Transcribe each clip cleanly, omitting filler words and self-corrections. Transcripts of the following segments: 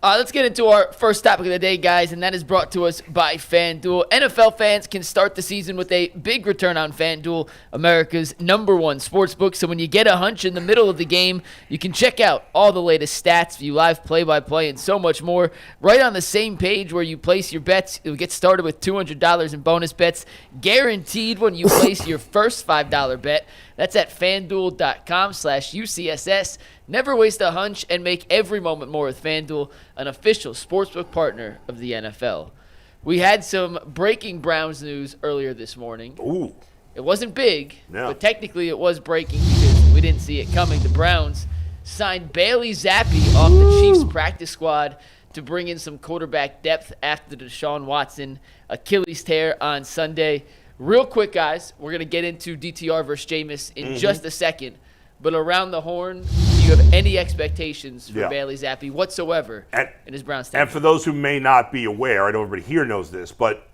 Let's get into our first topic of the day, guys, and that is brought to us by FanDuel. NFL fans can start the season with a big return on FanDuel, America's #1 sportsbook. So when you get a hunch in the middle of the game, you can check out all the latest stats, view live play-by-play, and so much more right on the same page where you place your bets. You'll get started with $200 in bonus bets, guaranteed when you place your first $5 bet. That's at FanDuel.com/UCSS. Never waste a hunch and make every moment more with FanDuel, an official sportsbook partner of the NFL. We had some breaking Browns news earlier this morning. Ooh. It wasn't big, No. but technically it was breaking because we didn't see it coming. The Browns signed Bailey Zappe off the Chiefs practice squad to bring in some quarterback depth after the Deshaun Watson Achilles tear on Sunday. Real quick, guys, we're going to get into DTR versus Jameis in just a second. But around the horn, do you have any expectations for Bailey Zappe whatsoever in his Browns team? And for those who may not be aware, I know everybody here knows this, but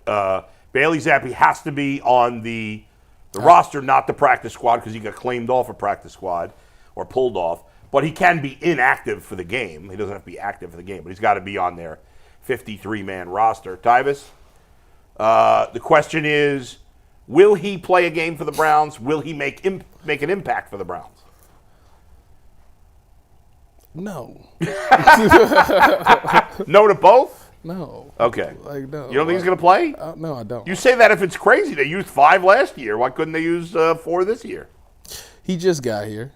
Bailey Zappe has to be on the roster, not the practice squad, because he got claimed off a practice squad or pulled off. But he can be inactive for the game. He doesn't have to be active for the game, but he's got to be on their 53-man roster. Tyvis, the question is, will he play a game for the Browns? Will he make an impact for the Browns? No. No to both? No. Okay. No. You don't think he's going to play? No, I don't. You say that if it's crazy. They used 5 last year. Why couldn't they use 4 this year? He just got here.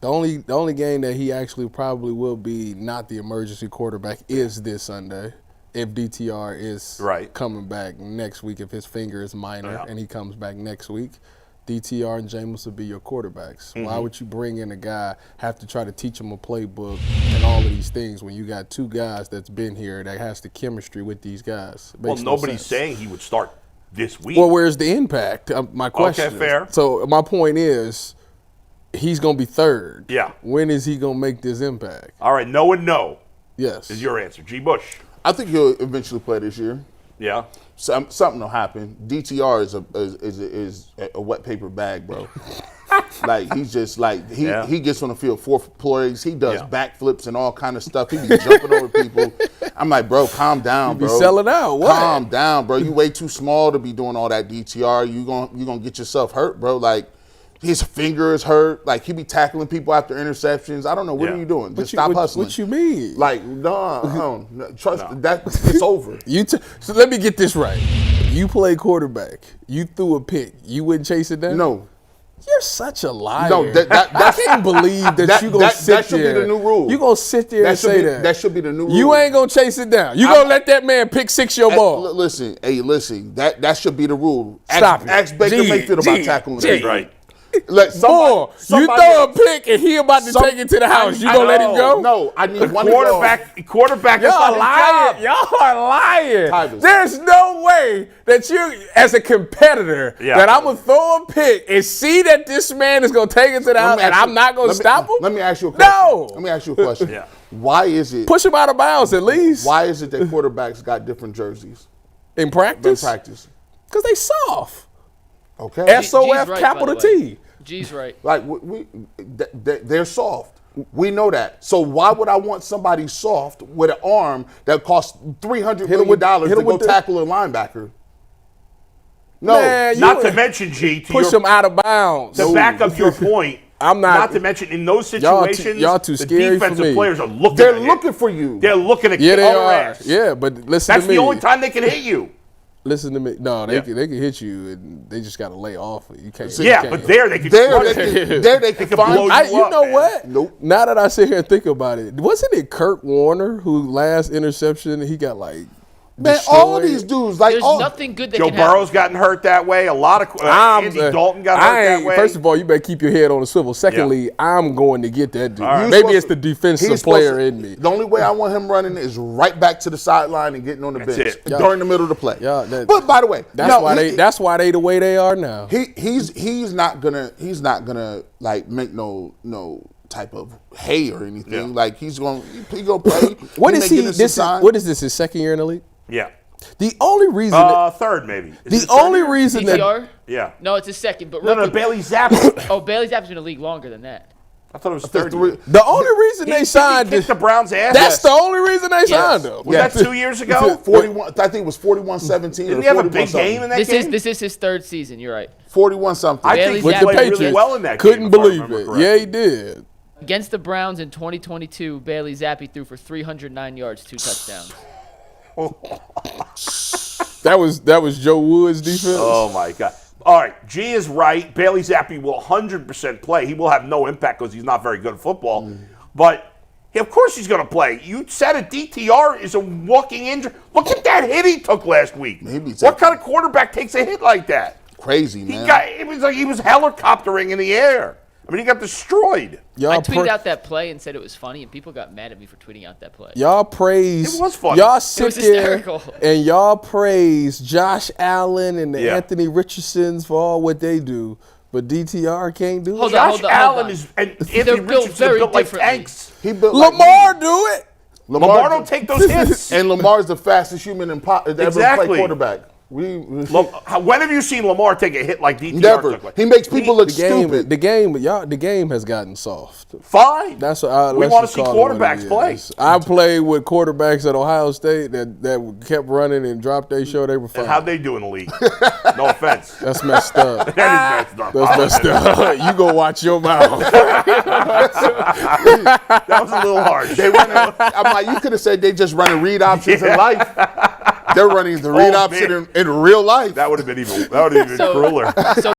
The only game that he actually probably will be not the emergency quarterback is this Sunday. If DTR is coming back next week, if his finger is minor and he comes back next week, DTR and Jameis will be your quarterbacks. Why would you bring in a guy, have to try to teach him a playbook and all of these things when you got 2 guys that's been here that has the chemistry with these guys? Well, nobody's saying he would start this week. Well, where's the impact? My question. Okay, fair. So my point is, he's going to be third. Yeah. When is he going to make this impact? All right, no and no. Yes. Is your answer. G. Bush. I think he'll eventually play this year. Yeah. Something will happen. DTR is a wet paper bag, bro. Like he's just like he gets on the field 4 plays. He does backflips and all kind of stuff. He be jumping over people. I'm like, bro, calm down, bro. You be selling out. What? Calm down, bro. You way too small to be doing all that DTR. You gonna get yourself hurt, bro. Like his finger is hurt. Like he be tackling people after interceptions. I don't know. What are you doing? Just stop hustling. What you mean? Like trust that it's over. So let me get this right. You play quarterback. You threw a pick. You wouldn't chase it down? No. You're such a liar. No, I can't believe that you're going to sit there. That should be the new rule. You're going to sit there and say that. That should be the new rule. You ain't going to chase it down. You're going to let that man pick 6 your ball. Listen. That should be the rule. Stop it. Ask Baker Mayfield about tackling That's right. You throw a pick and he about to take it to the house. You gonna let him go? No, I need one quarterback. Y'all lying. Y'all are lying. Tyvis. There's no way that you, as a competitor, that I'm gonna throw a pick and see that this man is gonna take it to the house and I'm not gonna stop him. Let me ask you a question. No. Let me ask you a question. Why is it? Push him out of bounds at least. Why is it that quarterbacks got different jerseys in practice? Because they soft. Okay. SOF capital T. G's right. Like they're soft. We know that. So why would I want somebody soft with an arm that costs $300 million to go tackle a linebacker? No, man, not to mention, G, to push him out of bounds. To back up your point, I'm not. Not to mention, in those situations, y'all too scary the defensive for me. players are looking. They're looking for you. They're looking to kick they our ass. Yeah, but listen That's to me. the only time they can hit you. Listen to me. No, they can hit you, and they just got to lay off. You can't. But there they can. They can blow you up. You know what? Nope. Now that I sit here and think about it, wasn't it Kurt Warner who last interception he got like? Man, all of these dudes, like, there's nothing good that Joe can happen. Burrow's gotten hurt that way. A lot of Andy Dalton got hurt that way. First of all, you better keep your head on the swivel. Secondly, I'm going to get that dude. Right. Maybe it's the defensive player in me. The only way I want him running is right back to the sideline and getting on the bench during the middle of the play. But by the way, that's why they the way they are now. He's not gonna like make no type of hay or anything. Like he gonna play. What is he? What is this? His second year in the league? Yeah. The only reason third maybe. The only reason DTR? that yeah. No, it's his second. But no, Bailey Zappe. Bailey Zappe's been in the league longer than that. I thought it was third. The only reason they signed kicked the Browns' ass. That's the only reason they signed him. Was that 2 years ago? 41. I think it was 41-17. Didn't he have a big game in that game? This is his third season. You're right. 41-something. I think he with the played Patriots, really well in that couldn't game. Believe it. Yeah, he did. Against the Browns in 2022, Bailey Zappe threw for 309 yards, 2 touchdowns. That was Joe Wood's defense. Oh my God! All right, G is right. Bailey Zappe will 100% play. He will have no impact because he's not very good at football. But of course he's going to play. You said it. DTR is a walking injury. Look at that hit he took last week. What kind of quarterback takes a hit like that? Crazy, man. It was like he was helicoptering in the air. I mean, he got destroyed. I tweeted out that play and said it was funny, and people got mad at me for tweeting out that play. Y'all praise. It was funny. Y'all sit there hysterical. and y'all praise Josh Allen and the Anthony Richardsons for all what they do, but DTR can't do it. Josh Allen and Anthony Richardson are built like tanks. He built Lamar do it. Lamar don't take those hits. And Lamar's the fastest human ever played quarterback. When have you seen Lamar take a hit like DTR Never. took? Like, he makes people look stupid. The game has gotten soft. Fine. That's what we want to see quarterbacks play. I played with quarterbacks at Ohio State that kept running and dropped their show. They were fine. And how'd they do in the league? No offense. That's messed up. That is messed up. That's messed up. You go watch your mouth. That was a little harsh. I'm like, you could have said they just running read options in life. They're running the read option in real life. That would have been even crueler. So